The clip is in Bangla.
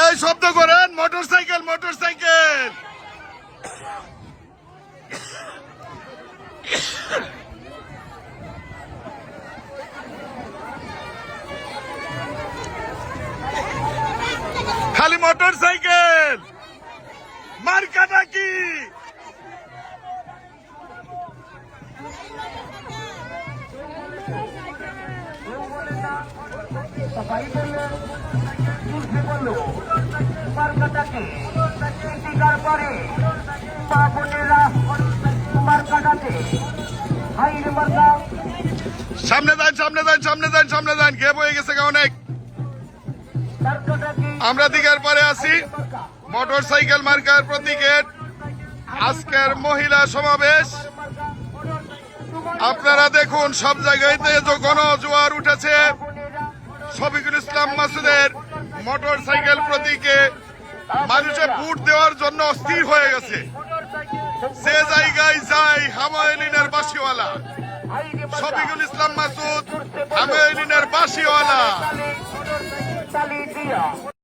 এই শব্দ করেন মোটরসাইকেল মোটরসাইকেল। খালি মোটরসাইকেল, মার্কাটা কি? সামনে দেন সামনে দেন সামনে দেন সামনে দেন, গ্যাপ হয়ে গেছে অনেক। আমরা দিকের পরে আছি মোটরসাইকেল মার্কার প্রতীকের আজকের মহিলা সমাবেশ। আপনারা দেখুন সব জায়গাতে গণজোয়ার উঠেছে শফিকুল ইসলাম মাসুদের মোটরসাইকেল প্রতীকে। মানুষের ভোট দেওয়ার জন্য অস্থির হয়ে গেছে। সে জায়গায় যাই হামায়ুনিনের বাসিওয়ালা, শফিকুল ইসলাম মাসুদ হামায়ুনিনের বাসিওয়ালা।